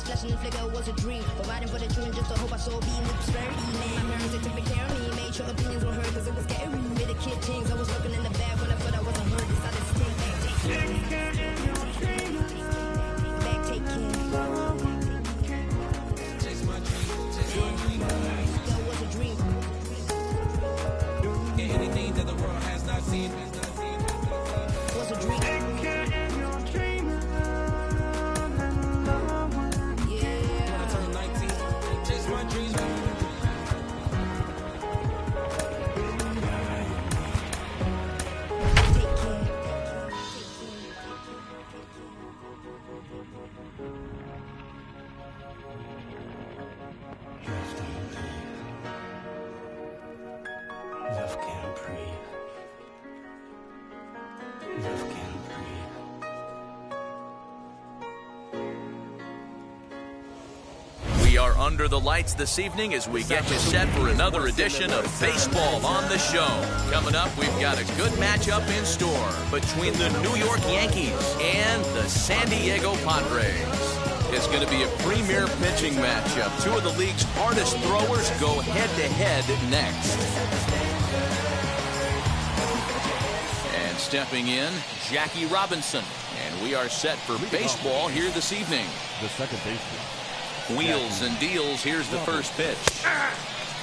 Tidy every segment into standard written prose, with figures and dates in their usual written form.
flashing the flicker was a dream. Providing for the children just to hope I saw being with prosperity. Man, my parents, they took care of me. Made sure opinions were heard because it was scary. Made a kid things. I was looking in the bag when I thought I wasn't heard. Decided to take back, take care. Back, take care. Chase my dream, chase my dream. That was a dream. Anything that the world has not seen was a dream. Under the lights this evening as we get you set for another edition of Baseball on the Show. Coming up, we've got a good matchup in store between the New York Yankees and the San Diego Padres. It's going to be a premier pitching matchup. Two of the league's hardest throwers go head-to-head next. And stepping in, Jackie Robinson. And we are set for baseball here this evening. The second baseman. Wheels and deals. Here's the first pitch.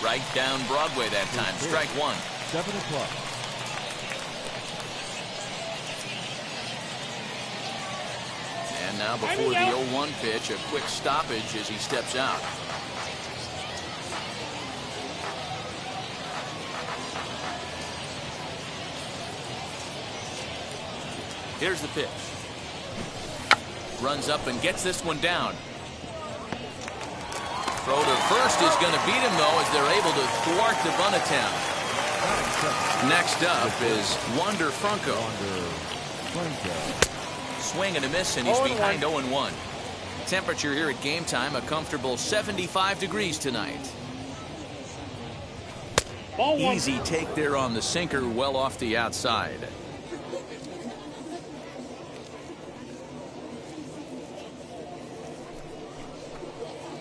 Right down Broadway that time. Strike one. 7 o'clock. And now before the 0-1 pitch, a quick stoppage as he steps out. Here's the pitch. Runs up and gets this one down. Throw to first is going to beat him, though, as they're able to thwart the bunt attempt. Next up is Wander Franco. Swing and a miss, and he's behind 0-1. Temperature here at game time, a comfortable 75 degrees tonight. Easy take there on the sinker, well off the outside.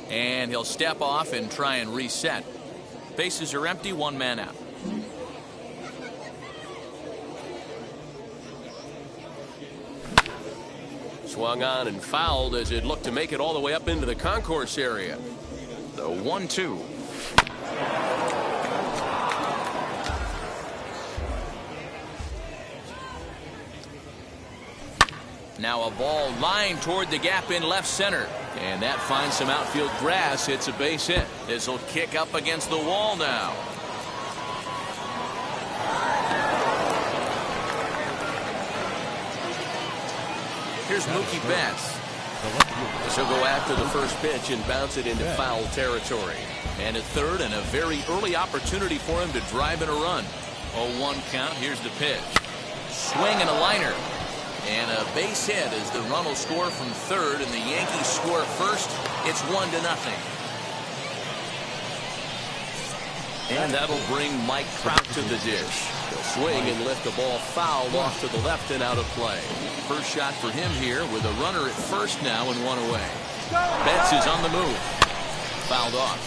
And he'll step off and try and reset. Bases are empty, one man out. Swung on and fouled as it looked to make it all the way up into the concourse area. The 1-2. Now a ball lined toward the gap in left center. And that finds some outfield grass. It's a base hit. This will kick up against the wall now. Here's Mookie Betts. He'll go after the first pitch and bounce it into foul territory. And at third, and a very early opportunity for him to drive in a run. 0-1 count. Here's the pitch. Swing and a liner. And a base hit as the run will score from third, and the Yankees score first. It's 1-0. And that'll bring Mike Trout to the dish. He'll swing and lift the ball foul off to the left and out of play. First shot for him here with a runner at first now and one away. Betts is on the move. Fouled off.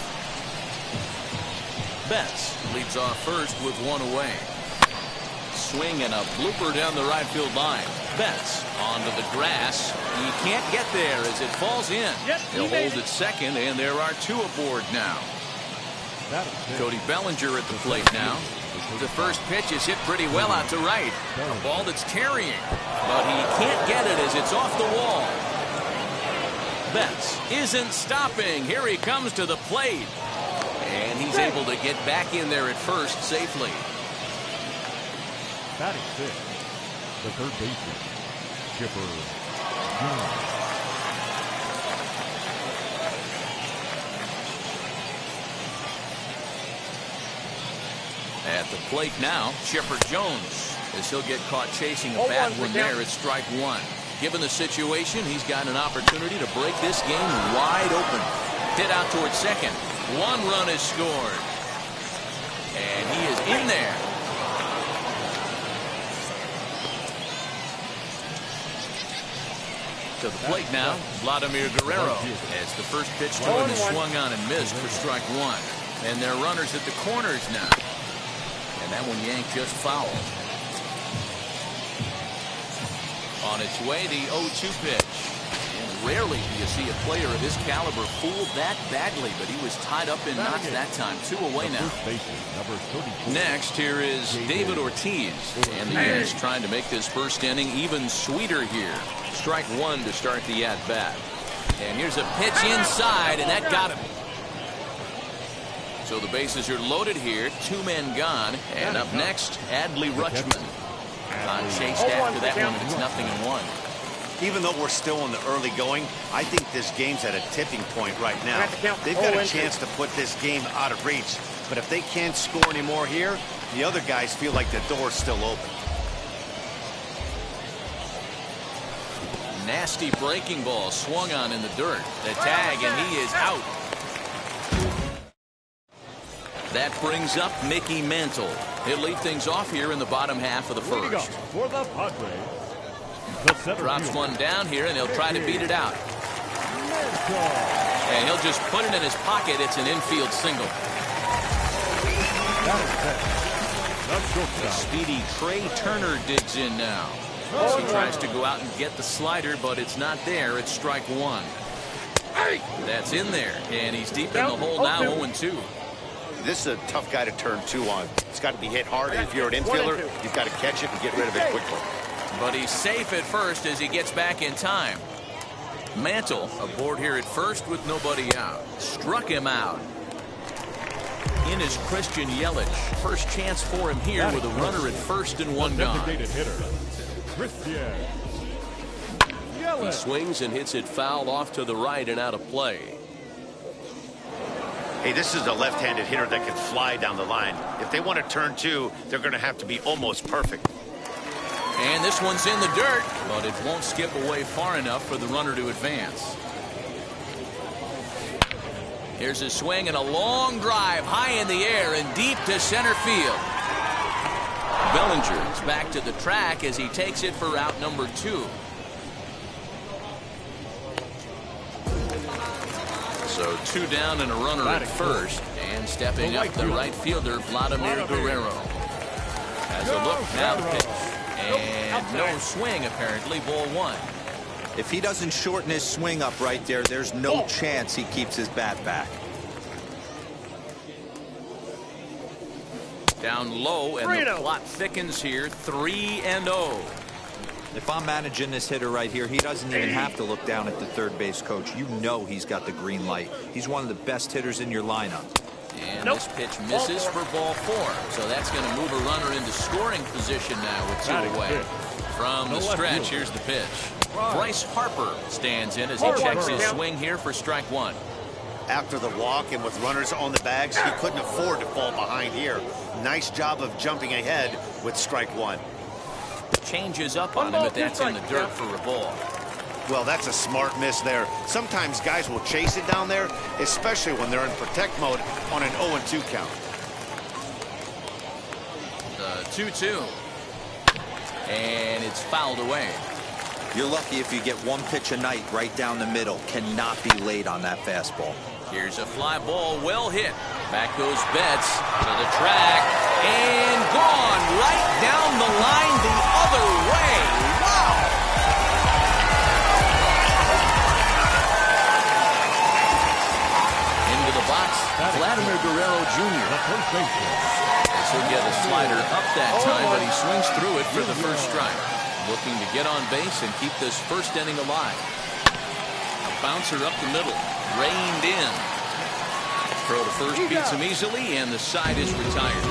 Betts leads off first with one away. Swing and a blooper down the right field line. Betts onto the grass. He can't get there as it falls in. He'll hold at second, and there are two aboard now. Cody Bellinger at the plate now. The first pitch is hit pretty well out to right. A ball that's carrying, but he can't get it as it's off the wall. Betts isn't stopping. Here he comes to the plate. And he's able to get back in there at first safely. Batting fifth, the third baseman, Chipper Jones. At the plate now, Chipper Jones, as he'll get caught chasing a bad one there at strike one. Given the situation, he's got an opportunity to break this game wide open. Hit out towards second. One run is scored. And he is in there. To the plate now, Vladimir Guerrero. As the first pitch to him is swung on and missed for strike one. And they're runners at the corners now. And that one yanked just foul. On its way, the 0-2 pitch. And rarely do you see a player of his caliber fooled that badly, but he was tied up in knots that time. 2 away now. Next, here is David Ortiz. And the A's trying to make this first inning even sweeter here. Strike one to start the at-bat. And here's a pitch inside, and that got him. So the bases are loaded here. 2 men gone. And up next, Adley Rutschman. Chased after that one, and it's 0-1. Even though we're still in the early going, I think this game's at a tipping point right now. They've got a chance to put this game out of reach. But if they can't score anymore here, the other guys feel like the door's still open. Nasty breaking ball swung on in the dirt. The tag, and he is out. That brings up Mickey Mantle. He'll lead things off here in the bottom half of the first. For the Padres. Drops one down here, and he'll try to beat it out. And he'll just put it in his pocket. It's an infield single. The speedy Trey Turner digs in now. As he tries to go out and get the slider, but it's not there. It's strike one. That's in there, and he's deep in the hole now, 0-2. This is a tough guy to turn 2 on. It's got to be hit hard, and if you're an infielder, you've got to catch it and get rid of it quickly. But he's safe at first as he gets back in time. Mantle aboard here at first with nobody out. Struck him out. In is Christian Yelich. First chance for him here with a runner at first and 1 gone. He swings and hits it foul off to the right and out of play. Hey, this is a left-handed hitter that can fly down the line. If they want to turn 2, they're going to have to be almost perfect. And this one's in the dirt, but it won't skip away far enough for the runner to advance. Here's a swing and a long drive high in the air and deep to center field. Bellinger is back to the track as he takes it for out number 2. So 2 down and a runner at first. And stepping up the right fielder, Vladimir Guerrero. Has a look, now the pitch. And no swing, apparently, ball 1. If he doesn't shorten his swing up right there, there's no chance he keeps his bat back. Down low, and the plot thickens here, 3-0. If I'm managing this hitter right here, he doesn't even have to look down at the third base coach. You know he's got the green light. He's one of the best hitters in your lineup. And this pitch misses for ball 4. So that's going to move a runner into scoring position now with 2 away. From the stretch, here's the pitch. Bryce Harper stands in as he checks his swing here for strike 1. After the walk and with runners on the bags, he couldn't afford to fall behind here. Nice job of jumping ahead with strike 1. Changes up on him, but that's in the dirt for a ball. Well, that's a smart miss there. Sometimes guys will chase it down there, especially when they're in protect mode on an 0-2 count. The 2-2. And it's fouled away. You're lucky if you get 1 pitch a night right down the middle. Cannot be late on that fastball. Here's a fly ball, well hit. Back goes Betts to the track. And gone right down the line the other way. Wow! Into the box, Vladimir Guerrero Jr. This will get a slider up that time, but he swings through it for the first strike. Looking to get on base and keep this first inning alive. A bouncer up the middle, reined in. Throw to first beats him easily, and the side is retired.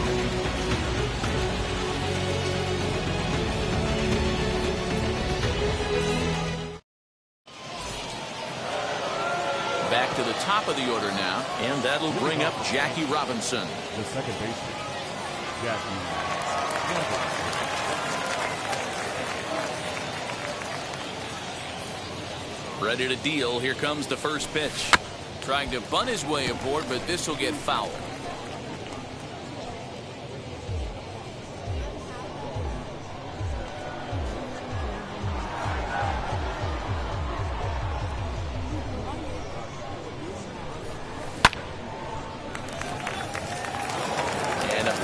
Back to the top of the order now, and that'll bring up Jackie Robinson. The second baseman, Jackie Robinson. Ready to deal. Here comes the first pitch. Trying to bunt his way aboard, but this will get fouled.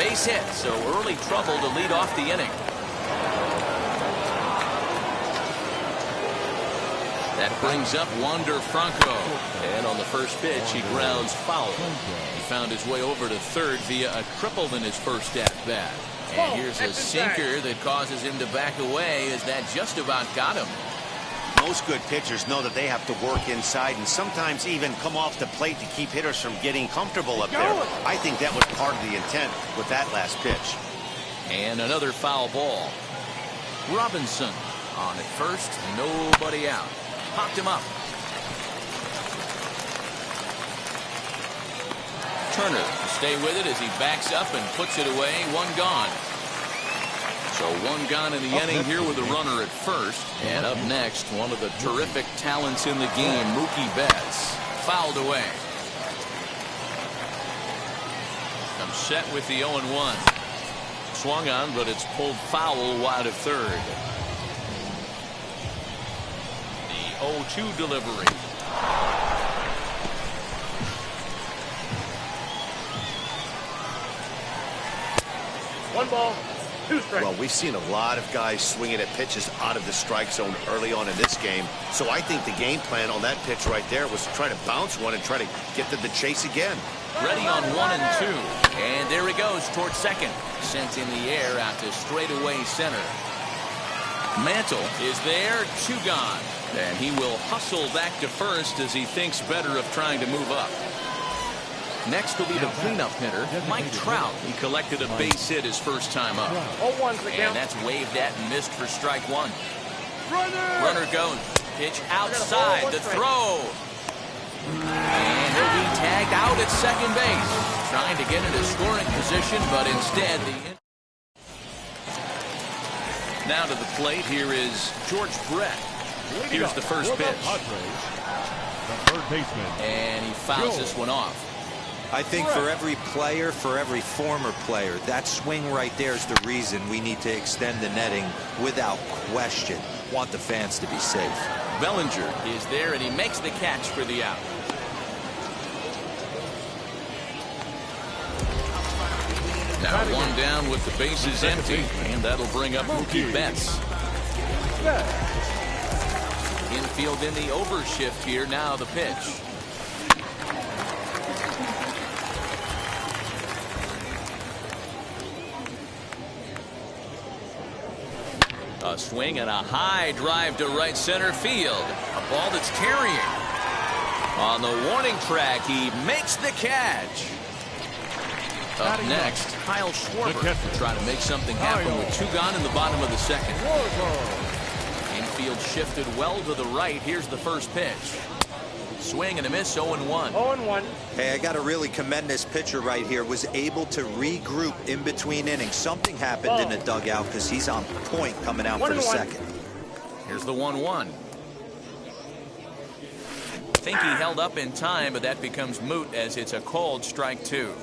base hit, so early trouble to lead off the inning. That brings up Wander Franco. And on the first pitch, he grounds foul. He found his way over to third via a triple in his first at-bat. And here's a sinker that causes him to back away as that just about got him. Most good pitchers know that they have to work inside and sometimes even come off the plate to keep hitters from getting comfortable up there. I think that was part of the intent with that last pitch. And another foul ball. Robinson on at first, nobody out. Popped him up. Turner to stay with it as he backs up and puts it away. One gone. So one gone in the inning here with a runner at first. And up next, one of the terrific talents in the game, Mookie Betts. Fouled away. Comes set with the 0-1. Swung on, but it's pulled foul wide of third. The 0-2 delivery. One ball, two strikes. Well, we've seen a lot of guys swinging at pitches out of the strike zone early on in this game. So I think the game plan on that pitch right there was to try to bounce one and try to get to the chase again. Ready on 1-2. And there he goes towards second. Sent in the air out to straightaway center. Mantle is there, two gone. And he will hustle back to first as he thinks better of trying to move up. Next will be the cleanup hitter, Mike Trout. He collected a base hit his first time up. And that's waved at and missed for strike one. Runner goes. Pitch outside. The throw. And he'll be tagged out at second base. Trying to get into scoring position, but instead the... Now to the plate, here is George Brett. Here's the first pitch. The third baseman. And he fouls this one off. I think for every player, for every former player, that swing right there is the reason we need to extend the netting without question. Want the fans to be safe. Bellinger is there, and he makes the catch for the out. Now one down with the bases empty, and that'll bring up Mookie Betts. Infield in the overshift here. Now the pitch. A swing and a high drive to right center field. A ball that's carrying. On the warning track, he makes the catch. Up next, Kyle Schwarber trying to make something happen with two gone in the bottom of the second. Infield shifted well to the right. Here's the first pitch. Swing and a miss, 0-1. 0-1. Hey, I got to really commend this pitcher right here. Was able to regroup in between innings. Something happened in the dugout because he's on point coming out for the second. Here's the 1-1. Think he held up in time, but that becomes moot as it's a called strike two.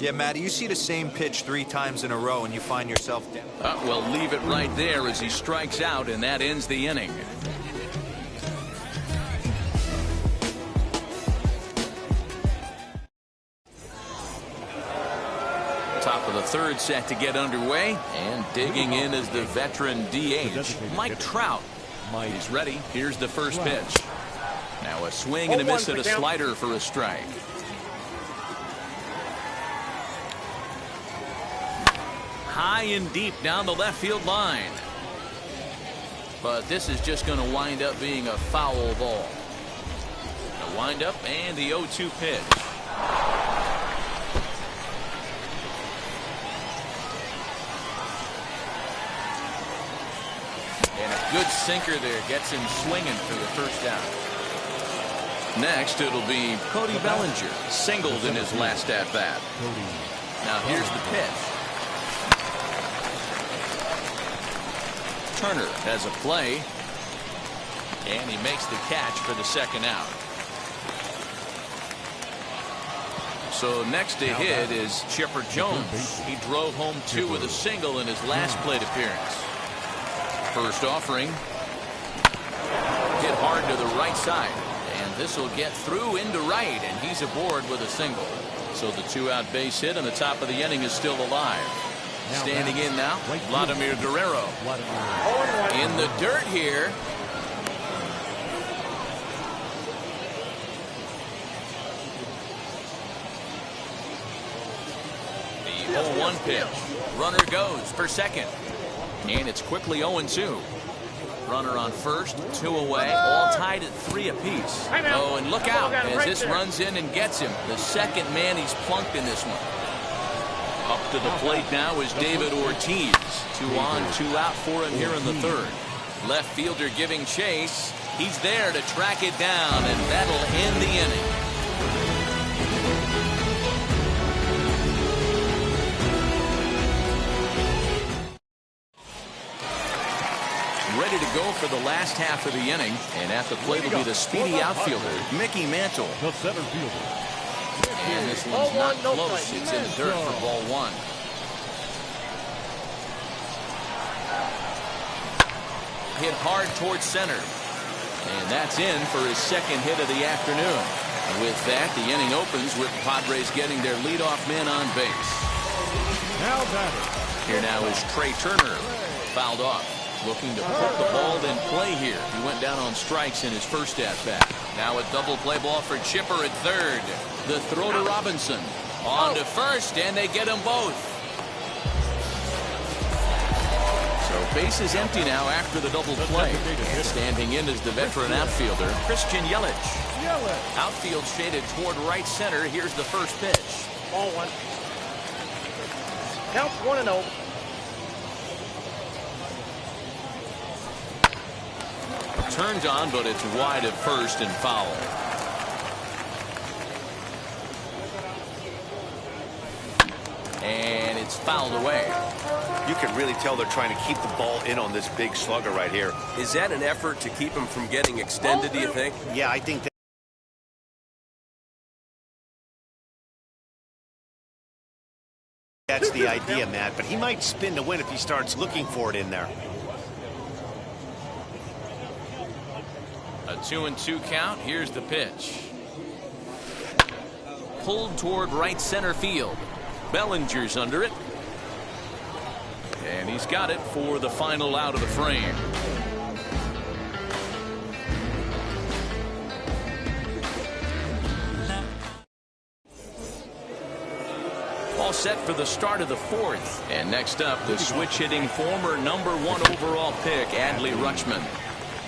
Yeah, Matty, you see the same pitch 3 times in a row and you find yourself down. Well, leave it right there as he strikes out, and that ends the inning. Top of the third set to get underway, and digging in is the veteran DH, Mike Trout. He's ready. Here's the first pitch. Now a swing and a miss at a slider for a strike. High and deep down the left field line. But this is just going to wind up being a foul ball. A wind up and the 0-2 pitch. And a good sinker there gets him swinging for the first out. Next, it'll be Cody Bellinger, singled in his last at-bat. Now here's the pitch. Turner has a play, and he makes the catch for the second out. So next to hit is Chipper Jones. He drove home 2 with a single in his last plate appearance. First offering. Hit hard to the right side. And this will get through into right, and he's aboard with a single. So the 2-out base hit on the top of the inning is still alive. Standing in now, Vladimir Guerrero. In the dirt here. The 0-1 pitch. Runner goes for second. And it's quickly 0-2. Runner on first, 2 away, all tied at 3 apiece. Oh, and look out as this runs in and gets him. The second man he's plunked in this one. Up to the plate now is David Ortiz. 2 on, 2 out for him here in the third. Left fielder giving chase. He's there to track it down, and that'll end the inning. Ready to go for the last half of the inning, and at the plate will be the speedy outfielder, Mickey Mantle. The center fielder. And this one's not close. It's in the dirt for ball 1. Hit hard towards center. And that's in for his second hit of the afternoon. And with that, the inning opens with Padres getting their leadoff man on base. Now batter. Here now is Trey Turner. Fouled off. Looking to put the ball in play here. He went down on strikes in his first at-bat. Now a double play ball for Chipper at third. The throw to Robinson. On to first, and they get them both. So base is empty now after the double play. And standing in is the veteran outfielder, Christian Yelich. Outfield shaded toward right center. Here's the first pitch. Ball 1. Counts 1-0. Turned on, but it's wide at first and foul. And it's fouled away. You can really tell they're trying to keep the ball in on this big slugger right here. Is that an effort to keep him from getting extended, do you think? Yeah, I think that's the idea, Matt. But he might spin to win if he starts looking for it in there. A 2-2 count. Here's the pitch. Pulled toward right center field. Bellinger's under it. And he's got it for the final out of the frame. All set for the start of the fourth. And next up, the switch-hitting former #1 overall pick, Adley Rutschman.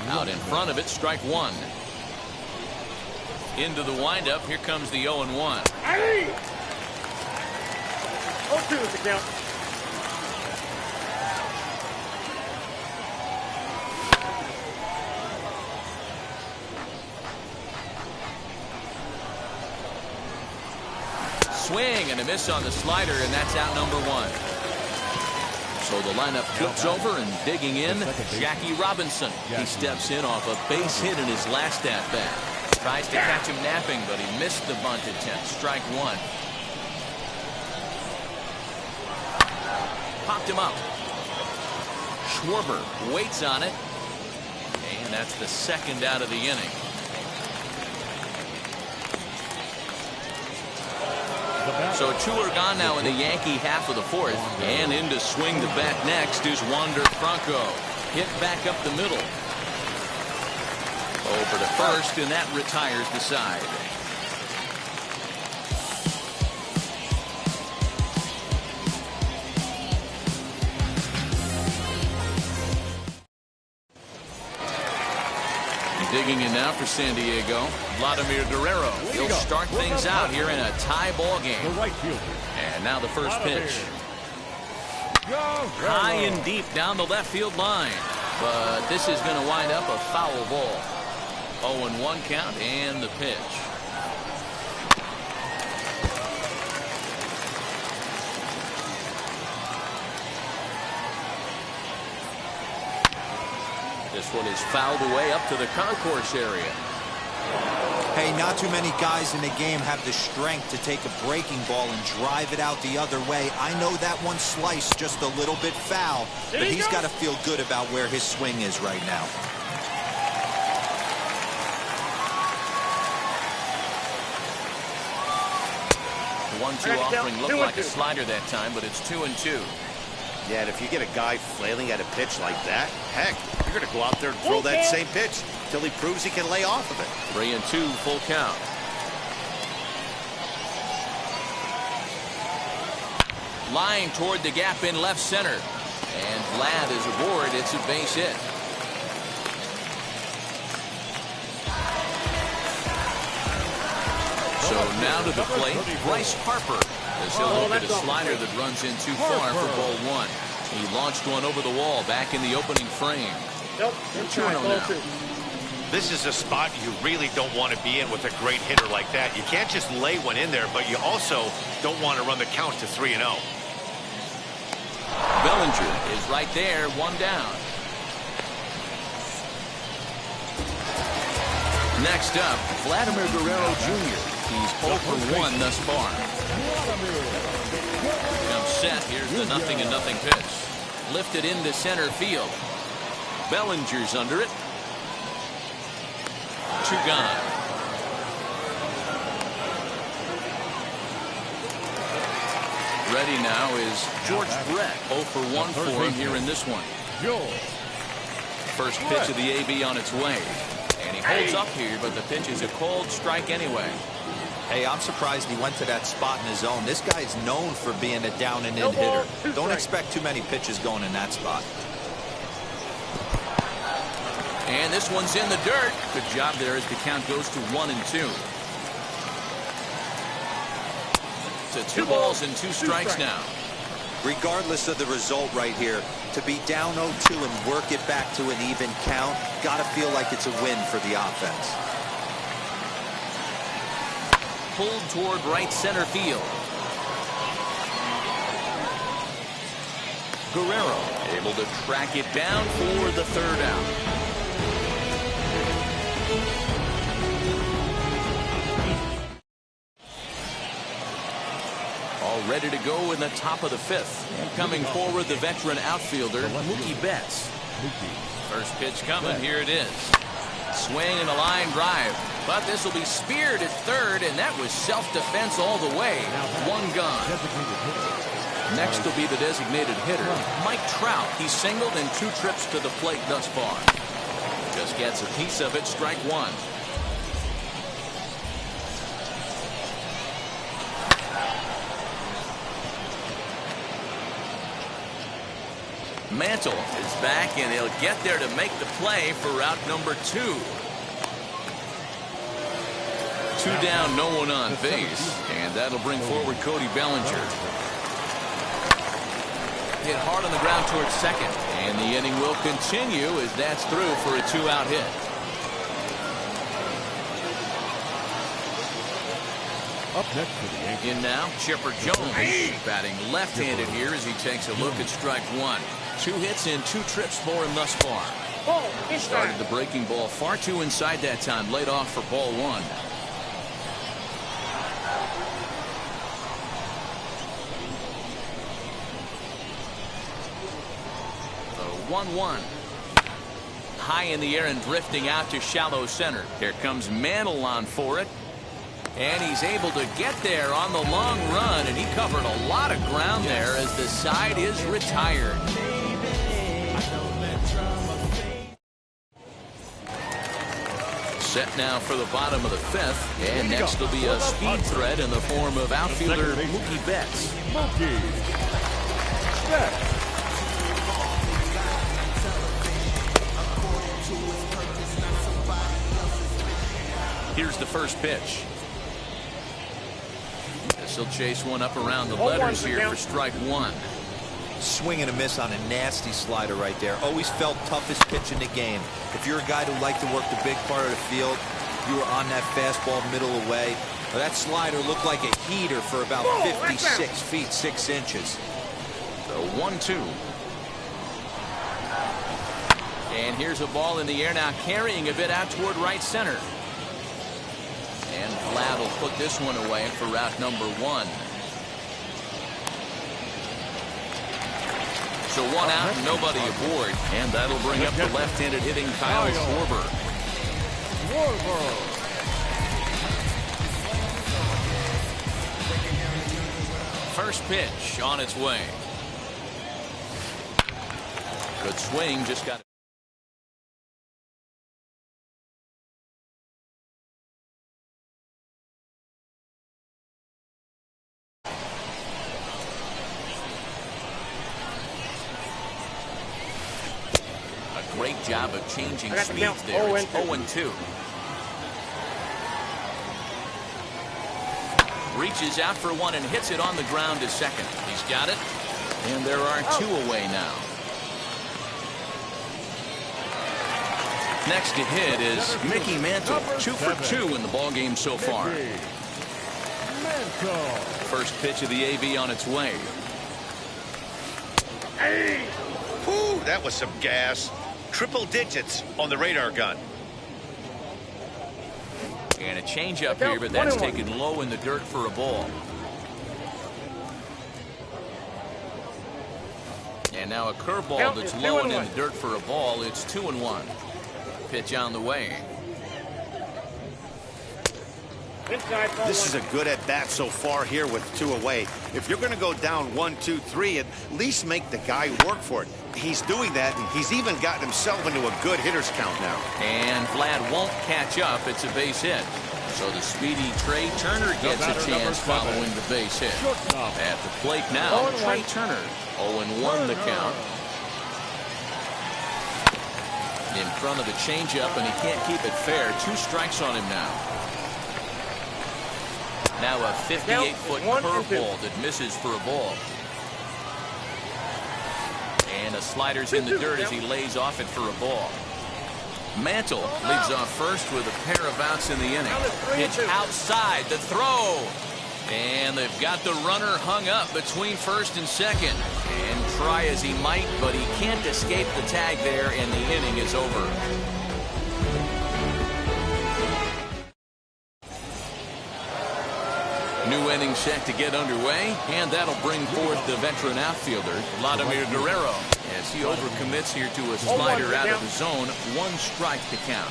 Out in front of it, strike 1. Into the windup, here comes the 0-1. 0-2 is the count. Swing and a miss on the slider, and that's out number 1. So the lineup flips over, and digging in, Jackie Robinson. He steps in off a base hit in his last at-bat. Tries to catch him napping, but he missed the bunt attempt. Strike 1. Popped him up. Schwarber waits on it, and that's the second out of the inning. So 2 are gone now in the Yankee half of the fourth. And in to swing the bat next is Wander Franco. Hit back up the middle. Over to first, and that retires the side. Digging in now for San Diego, Vladimir Guerrero. He'll start things out here in a tie ball game. And now the first pitch. High and deep down the left field line. But this is going to wind up a foul ball. 0-1 count and the pitch. This one is fouled away up to the concourse area. Hey, not too many guys in the game have the strength to take a breaking ball and drive it out the other way. I know that one sliced just a little bit foul, but he's got to feel good about where his swing is right now. 1-2 offering looked like a slider that time, but it's 2-2. Yeah, and if you get a guy flailing at a pitch like that, heck, you're going to go out there and throw that same pitch till he proves he can lay off of it. 3-2 full count. Lying toward the gap in left center. And Vlad is aboard. It's a base hit. So now to the plate, Bryce Harper, as he'll look at a slider that runs in too far for ball one. He launched one over the wall back in the opening frame. 2-0 now. This is a spot you really don't want to be in with a great hitter like that. You can't just lay one in there, but you also don't want to run the count to 3-0. Bellinger is right there, one down. Next up, Vladimir Guerrero Jr. He's 0 for 1 thus far. Comes set. Here's the 0-0 pitch. Lifted into center field. Bellinger's under it. 2 gone. Ready now is George Brett. 0 for 1 for him here in this one. First pitch of the AB on its way. And he holds up here, but the pitch is a cold strike anyway. Hey, I'm surprised he went to that spot in his zone. This guy is known for being a down-and-in hitter. Don't expect too many pitches going in that spot. And this one's in the dirt. Good job there as the count goes to 1-2. To 2 balls and 2 strikes now. Regardless of the result right here, to be down 0-2 and work it back to an even count, gotta feel like it's a win for the offense. Pulled toward right center field. Guerrero able to track it down for the 3rd out. All ready to go in the top of the 5th. And coming forward, the veteran outfielder, Mookie Betts. First pitch coming. Here it is. Swing and a line drive. But this will be speared at 3rd, and that was self-defense all the way. 1 gone. Next will be the designated hitter, Mike Trout. He's singled in 2 trips to the plate thus far. Just gets a piece of it, strike 1. Mantle is back, and he'll get there to make the play for route number 2. 2 down, no one on base, and that'll bring forward Cody Bellinger. Hit hard on the ground towards second, and the inning will continue as that's through for a 2-out hit. Up next for the Yankees. In now, Chipper Jones batting left-handed here as he takes a look at strike 1. 2 hits and 2 trips for him thus far. Started the breaking ball far too inside that time, laid off for ball 1. The 1-1. High in the air and drifting out to shallow center. Here comes Mantle on for it. And he's able to get there on the long run, and he covered a lot of ground there as the side is retired. Set now for the bottom of the 5th, and next will be a speed threat in the form of outfielder Mookie Betts. Mookie Betts. Here's the first pitch. He'll chase one up around the letters here for strike 1. Swing and a miss on a nasty slider right there. Always felt toughest pitch in the game. If you're a guy who liked to work the big part of the field, you were on that fastball middle away. Well, that slider looked like a heater for about 56 feet 6 inches. The 1-2. And here's a ball in the air now, carrying a bit out toward right center. And Vlad will put this one away for route number 1. So 1 out and nobody aboard. And that'll bring up the left-handed hitting Kyle Schwarber. First pitch on its way. Good swing, just got it. A great job of changing speeds there. It's 0-2. Reaches out for one and hits it on the ground to second. He's got it. And there are two away now. Next to hit is Mickey Mantle. 2 for 2 in the ballgame so far. First pitch of the AV on its way. Hey! Whew, that was some gas. Triple digits on the radar gun. And a changeup here, but that's taken low in the dirt for a ball. And now a curveball that's low and in the dirt for a ball. It's 2-1. Pitch on the way. This is a good at-bat so far here with 2 away. If you're going to go down 1, 2, 3, at least make the guy work for it. He's doing that, and he's even gotten himself into a good hitter's count now. And Vlad won't catch up. It's a base hit. So the speedy Trey Turner gets a chance following the base hit. At the plate now, Trey Turner. 0-1 the count. In front of the changeup, and he can't keep it fair. 2 strikes on him now. Now a 58-foot curveball that misses for a ball. And a slider's in the dirt as he lays off it for a ball. Mantle leads off first with a pair of outs in the inning. Pitch outside, the throw. And they've got the runner hung up between first and second. And try as he might, but he can't escape the tag there, and the inning is over. New inning set to get underway, and that'll bring forth the veteran outfielder, Vladimir Guerrero, as he overcommits here to a slider out of the zone. 1 strike to count.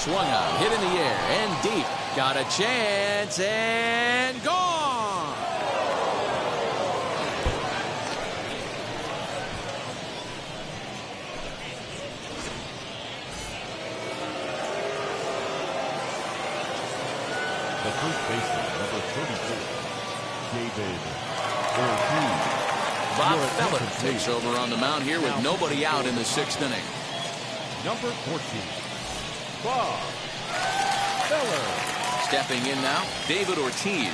Swung on, hit in the air, and deep. Got a chance, and gone! The first baseman, number 34, David Ortiz. Bob Feller takes over on the mound here with nobody out in the 6th inning. Number 14, Bob Feller. Stepping in now, David Ortiz.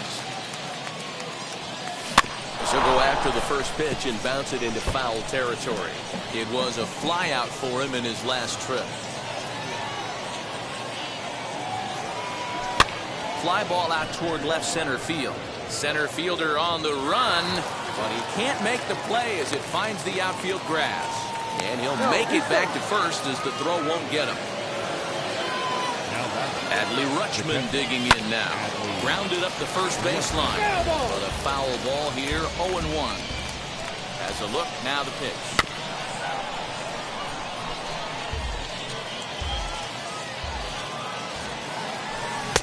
So go after the first pitch and bounce it into foul territory. It was a flyout for him in his last trip. Fly ball out toward left center field. Center fielder on the run, but he can't make the play as it finds the outfield grass. And he'll make it back to first as the throw won't get him. Adley Rutschman digging in now. Grounded up the first baseline. For the foul ball here, 0-1. As a look, now the pitch.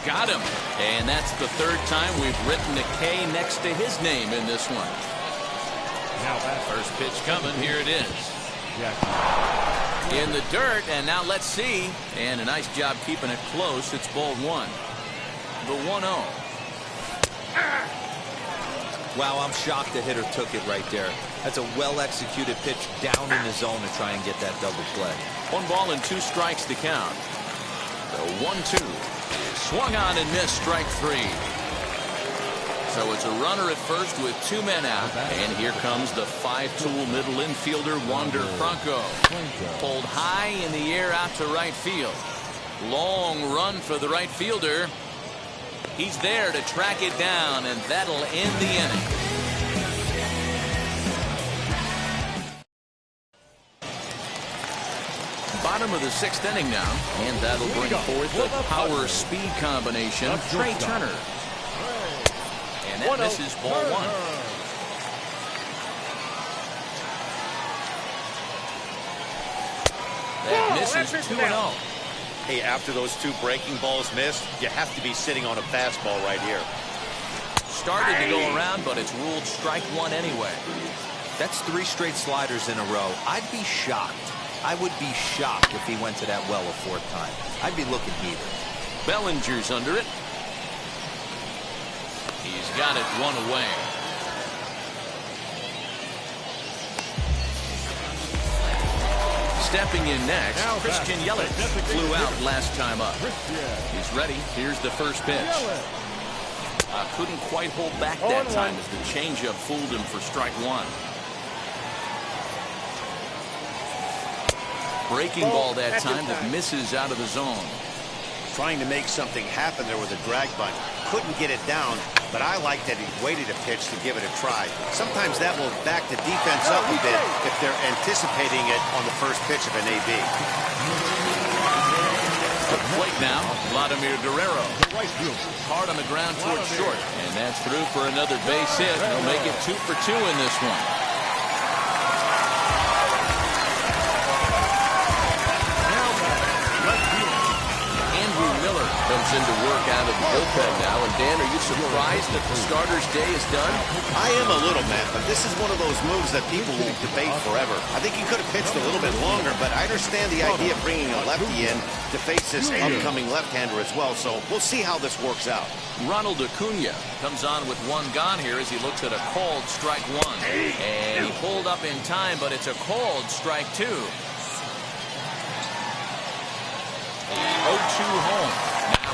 Got him. And that's the 3rd time we've written a K next to his name in this one. First pitch coming. Here it is. In the dirt, and now let's see. And a nice job keeping it close. It's ball 1. The 1-0. Wow, I'm shocked the hitter took it right there. That's a well-executed pitch down in the zone to try and get that double play. 1 ball and 2 strikes to count. The 1-2 is swung on and missed, strike 3. So it's a runner at first with 2 men out. And here comes the 5-tool middle infielder, Wander Franco. Pulled high in the air out to right field. Long run for the right fielder. He's there to track it down, and that'll end the inning. Bottom of the 6th inning now, and that'll bring forth the power-speed combination, Trey Turner. And that misses ball 1. That misses 2-0. Hey, after those 2 breaking balls missed, you have to be sitting on a fastball right here. started to go around, but it's ruled strike one anyway. That's 3 straight sliders in a row. I'd be shocked. I would be shocked if he went to that well a 4th time. I'd be looking heated. Bellinger's under it. He's got it 1 away. Stepping in next, Now Christian Yelich flew out last time up. He's ready. Here's the first pitch. Couldn't quite hold back that time as the changeup fooled him for strike 1. Breaking ball that time that misses out of the zone. Trying to make something happen there with a drag bunt. Couldn't get it down, but I like that he waited a pitch to give it a try. Sometimes that will back the defense up a bit if they're anticipating it on the first pitch of an AB. The plate now, Vladimir Guerrero. Hard on the ground towards short, and that's through for another base hit. He'll make it 2 for 2 in this one. Comes into work out of the bullpen now. And Dan, are you surprised that the starter's day is done? I am a little, Matt, but this is one of those moves that people will debate forever. I think he could have pitched a little bit longer, but I understand the idea of bringing a lefty in to face this upcoming left-hander as well, so we'll see how this works out. Ronald Acuna comes on with 1 gone here as he looks at a called strike 1. And he pulled up in time, but it's a called strike 2. 0-2 home.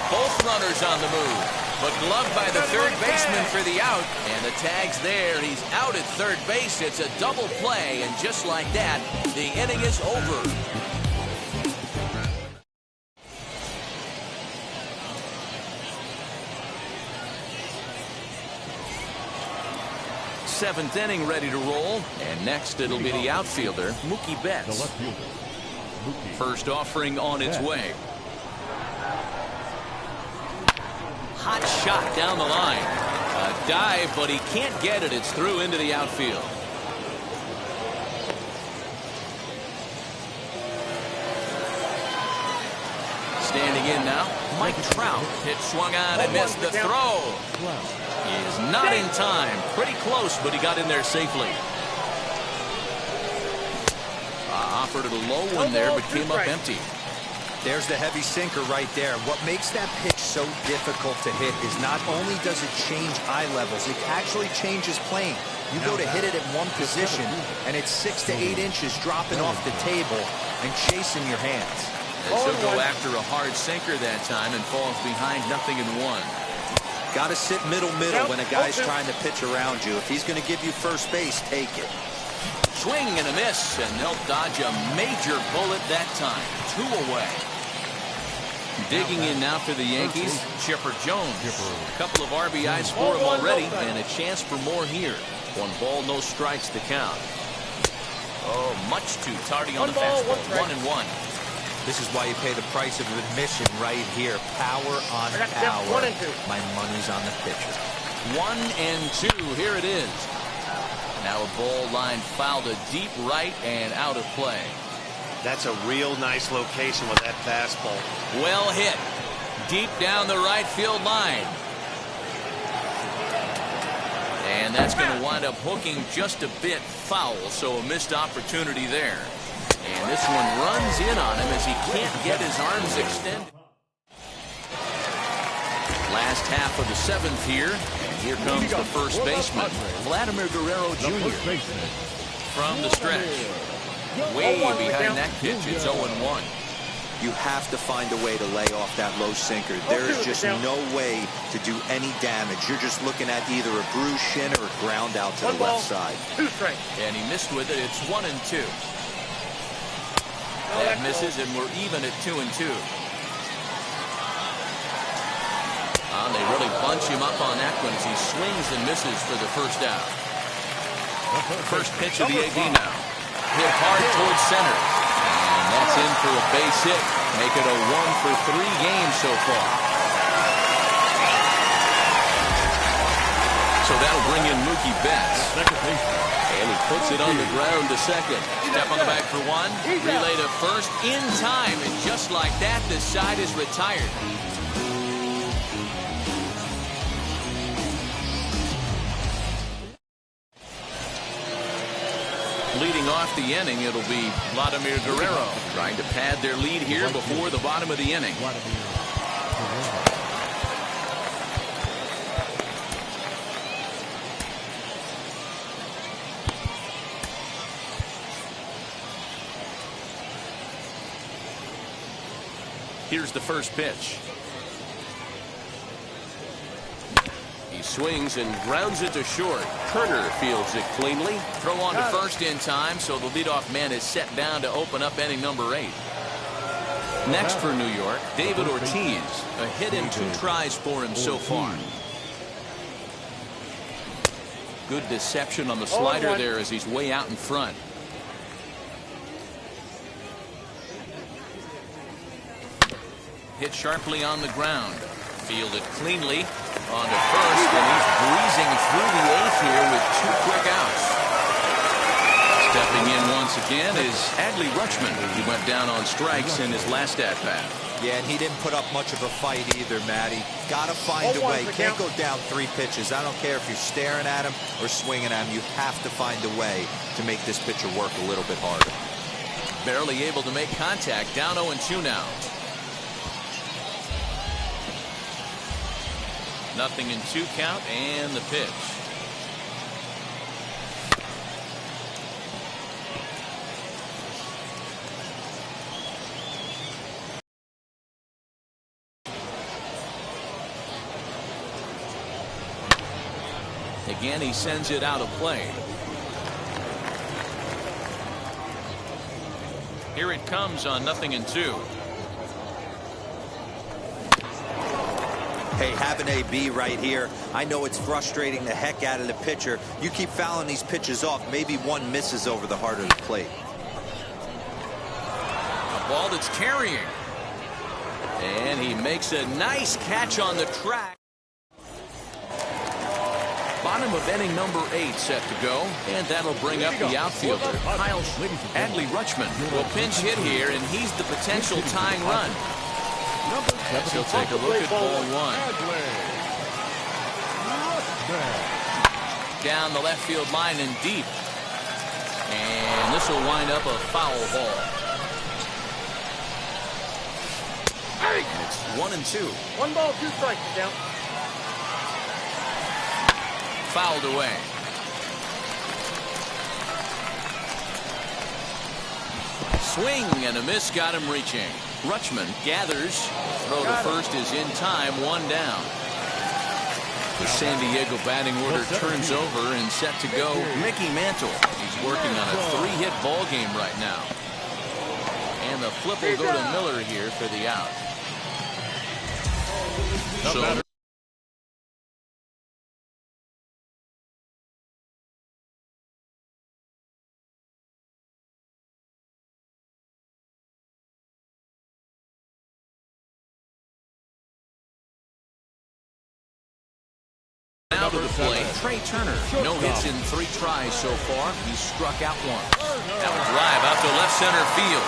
Both runners on the move, but gloved by the third baseman for the out, and the tag's there. He's out at third base. It's a double play, and just like that, the inning is over. Seventh inning ready to roll, and next it'll be the outfielder, Mookie Betts. First offering on its way. Hot shot down the line. A dive, but he can't get it. It's through into the outfield. Standing in now, Mike Trout. Pitch swung on and missed the throw. He is not in time. Pretty close, but he got in there safely. Offered it a low one there, but came up empty. There's the heavy sinker right there. What makes that pitch so difficult to hit is not only does it change eye levels, it actually changes plane. You go to hit it at one position, and it's 6 to 8 inches dropping off the table and chasing your hands. As he'll go after a hard sinker that time and falls behind 0-1. Got to sit middle when a guy's trying to pitch around you. If he's going to give you first base, take it. Swing and a miss, and they'll dodge a major bullet that time. 2 away. Digging in now for the Yankees, Chipper Jones. A couple of RBIs for him already, and a chance for more here. 1 ball, no strikes to count. Oh, much too tardy on the fastball. 1-1. This is why you pay the price of admission right here. Power on power. My money's on the pitcher. 1-2. Here it is. Now a ball line fouled to deep right and out of play. That's a real nice location with that fastball. Well hit. Deep down the right field line. And that's going to wind up hooking just a bit foul, so a missed opportunity there. And this one runs in on him as he can't get his arms extended. Last half of the 7th here. And here comes the first baseman, Vladimir Guerrero Jr. From the stretch. Way behind that pitch, it's 0-1. You have to find a way to lay off that low sinker. There's just no way to do any damage. You're just looking at either a bruised shin or a ground out to the left side. And he missed with it. It's 1-2. That misses, and we're even at 2-2. They really bunch him up on that one as he swings and misses for the first out. First pitch of the AB now. Hit hard towards center. And that's in for a base hit. Make it a 1-for-3 game so far. So that'll bring in Mookie Betts. And he puts it on the ground to second. Step on the back for 1. Relay to first in time. And just like that, the side is retired. Leading off the inning, it'll be Vladimir Guerrero trying to pad their lead here before the bottom of the inning. Here's the first pitch. He swings and grounds it to short. Turner fields it cleanly. Throw on to first in time, so the leadoff man is set down to open up inning number 8. Next for New York, David Ortiz. A hit in 2 tries for him so far. Good deception on the slider there as he's way out in front. Hit sharply on the ground. Fielded cleanly on to first, and he's breezing through the 8th here with 2 quick outs. Stepping in once again is Adley Rutschman. He went down on strikes in his last at-bat. Yeah, and he didn't put up much of a fight either, Matty. Got to find a way. Can't go down 3 pitches. I don't care if you're staring at him or swinging at him. You have to find a way to make this pitcher work a little bit harder. Barely able to make contact. Down 0-2 now. 0-2 count, and the pitch. Again, he sends it out of play. Here it comes on 0-2. Hey, have an AB right here. I know it's frustrating the heck out of the pitcher. You keep fouling these pitches off. Maybe one misses over the heart of the plate. A ball that's carrying. And he makes a nice catch on the track. Bottom of inning number 8 set to go. And that'll bring up the outfielder, Kyle Adley Rutschman. Will pinch hit here, and he's the potential tying run. As he'll take a look at ball 1. Down the left field line and deep. And this will wind up a foul ball. And it's 1-2. 1 ball, 2 strikes count. Fouled away. Swing and a miss got him reaching. Rutschman gathers. Throw to first is in time. 1 down. The San Diego batting order turns over and set to go. Mickey Mantle. He's working on a 3-hit ball game right now. And the flip will go to Miller here for the out. So now to the plate, Trey Turner. No hits in 3 tries so far. He's struck out 1. That will drive out to left center field.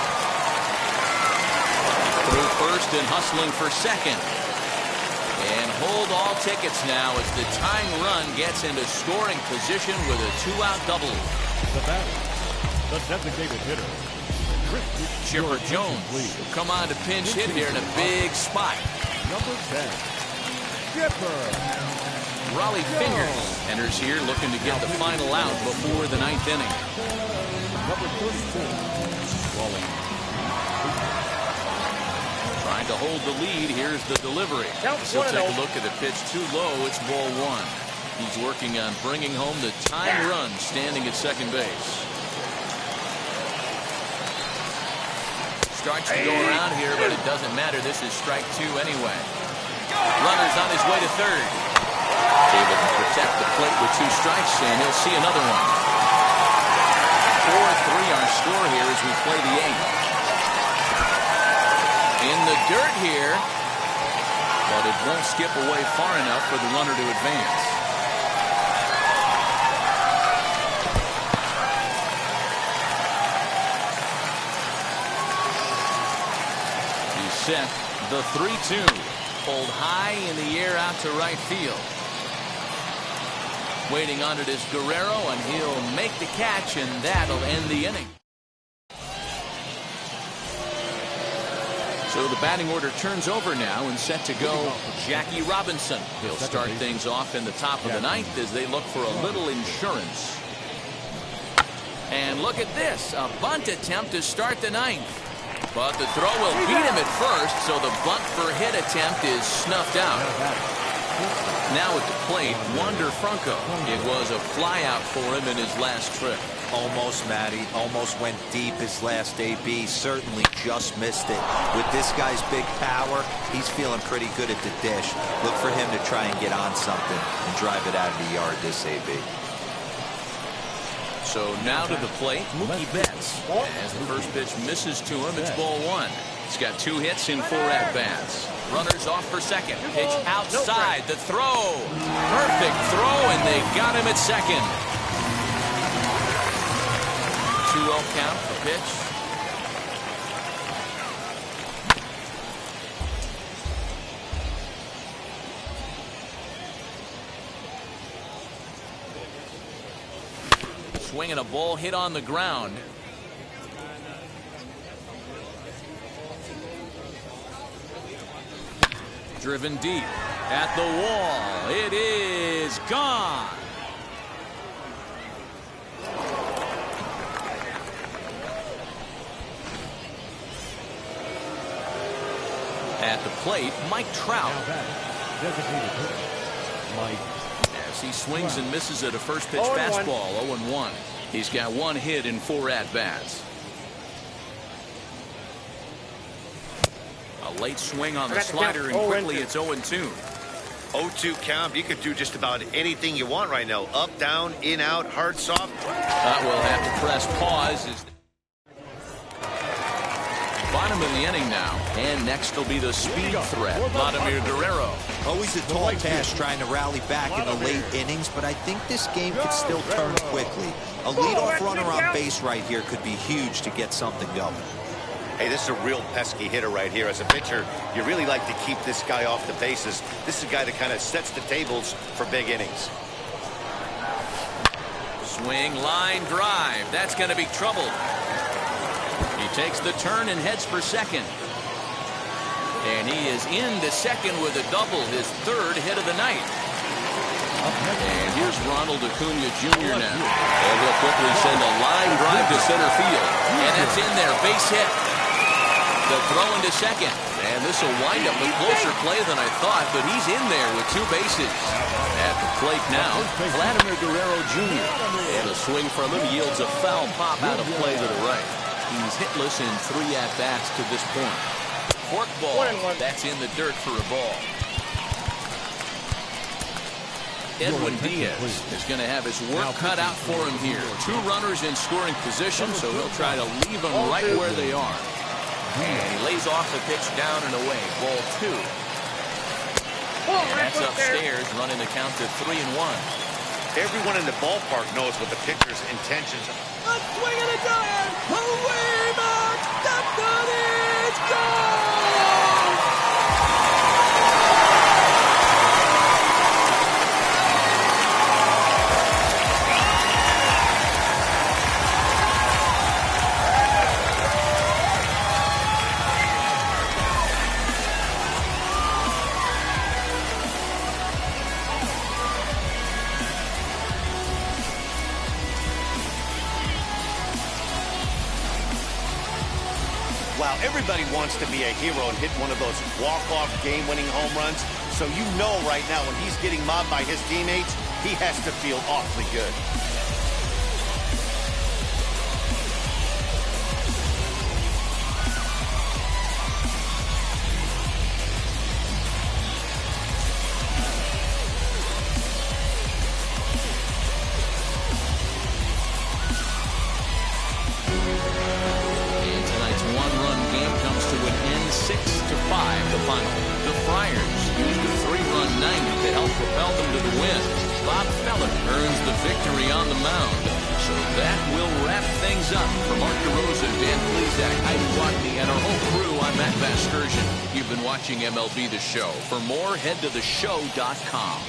Through first and hustling for second. And hold all tickets now as the tying run gets into scoring position with a 2-out double. The batter, the designated hitter, Chipper Jones will come on to pinch hit here in a big spot. number 10, Chipper. Raleigh Fingers enters here looking to get the final out before the 9th inning. Number 34, Raleigh. Trying to hold the lead. Here's the delivery. He'll take a look at the pitch too low. It's ball 1. He's working on bringing home the tying run standing at second base. Starts to go around here, but it doesn't matter. This is strike 2 anyway. Runner's on his way to third. Able to protect the plate with 2 strikes, and he'll see another one. 4-3 our score here as we play the 8th. In the dirt here, but it won't skip away far enough for the runner to advance. He's set. The 3-2. Pulled high in the air out to right field. Waiting on it is Guerrero, and he'll make the catch, and that'll end the inning. So the batting order turns over now, and set to go Jackie Robinson. He'll start things off in the top of the ninth as they look for a little insurance. And look at this, a bunt attempt to start the ninth. But the throw will beat him at first, so the bunt for hit attempt is snuffed out. Now at the plate, Wander Franco. It was a flyout for him in his last trip. Almost, Matty. Almost went deep his last AB. Certainly just missed it. With this guy's big power, he's feeling pretty good at the dish. Look for him to try and get on something and drive it out of the yard this AB. So now to the plate, Mookie Betts. As the first pitch misses to him, it's ball one. He's got 2 hits in 4 at-bats. Runners off for second. Pitch outside. The throw. Perfect throw, and they got him at second. 2-0 count. The pitch. Swinging a ball hit on the ground. Driven deep at the wall. It is gone. At the plate, Mike Trout. As he swings and misses at a first pitch fastball, 0-1. He's got 1 hit in 4 at-bats. A late swing on the slider, and quickly it's 0-2. 0-2 count. You could do just about anything you want right now. Up, down, in, out, hard, soft. We'll have to press pause. Bottom of the inning now, and next will be the speed threat, Vladimir Guerrero. Always a tall task trying to rally back in the late innings, but I think this game could still turn quickly. A leadoff runner on base right here could be huge to get something going. Hey, this is a real pesky hitter right here. As a pitcher, you really like to keep this guy off the bases. This is a guy that kind of sets the tables for big innings. Swing, line, drive. That's going to be trouble. He takes the turn and heads for second. And he is into second with a double, his 3rd hit of the night. And here's Ronald Acuna Jr. now. And he'll quickly send a line drive to center field. And that's in there, base hit. The throw into second. And this will wind up a closer play than I thought, but he's in there with 2 bases. At the plate now, Vladimir Guerrero Jr. And a swing from him yields a foul pop out of play to the right. He's hitless in 3 at-bats to this point. Fork ball, that's in the dirt for a ball. Edwin Diaz is going to have his work cut out for him here. 2 runners in scoring position, so he'll try to leave them right where they are. And he lays off the pitch down and away. Ball 2. And that's upstairs, running the count to 3-1. Everyone in the ballpark knows what the pitcher's intentions are. A swing and a drive. Away back. That's good. It's gone. Wow, everybody wants to be a hero and hit one of those walk-off game-winning home runs. So you know right now when he's getting mobbed by his teammates, he has to feel awfully good. MLB The Show. For more, head to theshow.com.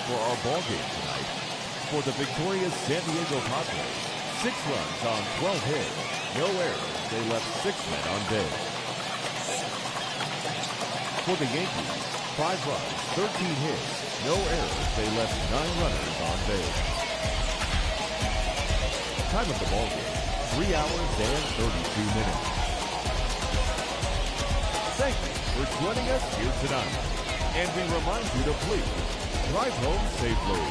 for our ball game tonight. For the victorious San Diego Padres, 6 runs on 12 hits, no errors. They left 6 men on base. For the Yankees, 5 runs, 13 hits, no errors. They left 9 runners on base. Time of the ball game, 3 hours and 32 minutes. Thank you for joining us here tonight. And we remind you to please drive home safely.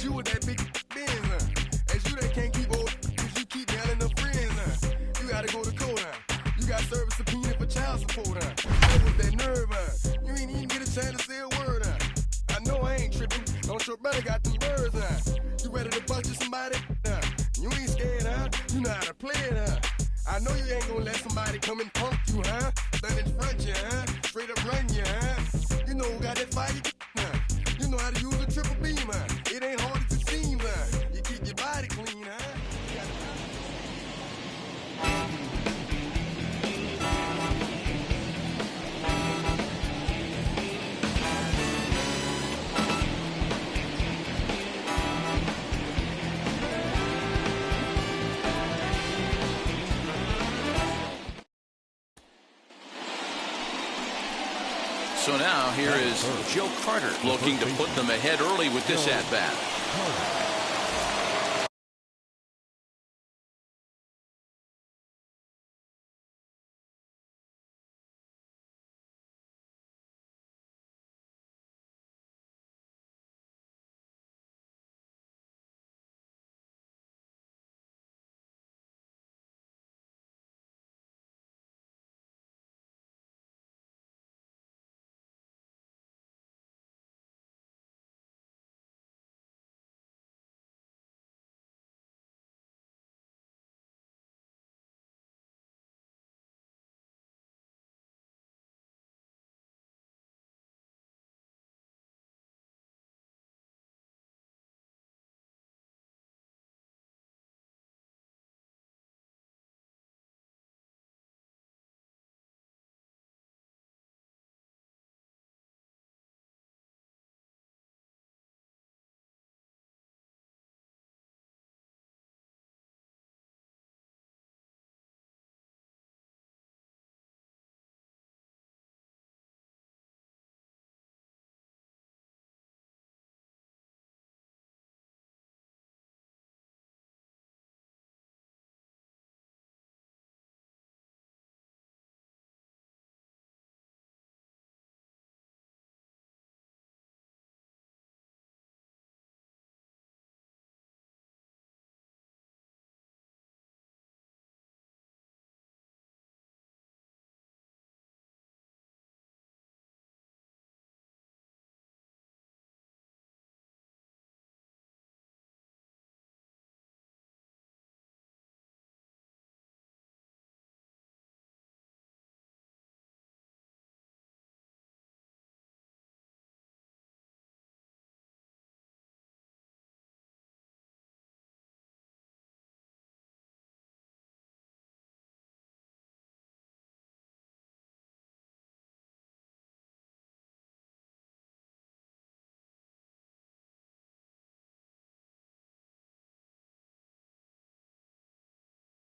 You with that big Benz, As you that can't keep old, cause you keep yelling the friends, You gotta go to court, You got service subpoena for child support, What was that nerve, You ain't even get a chance to say a word, I know I ain't tripping, don't your brother got them birds, You ready to bust you somebody, You ain't scared, You know how to play it, I know you ain't gonna let somebody come and punk you, Stand in front you, Straight up run you, You know who got that fight, You know how to use a triple beam, It ain't hard as it seems, You keep your body clean, So now here is Joe Carter looking to put them ahead early with this at-bat.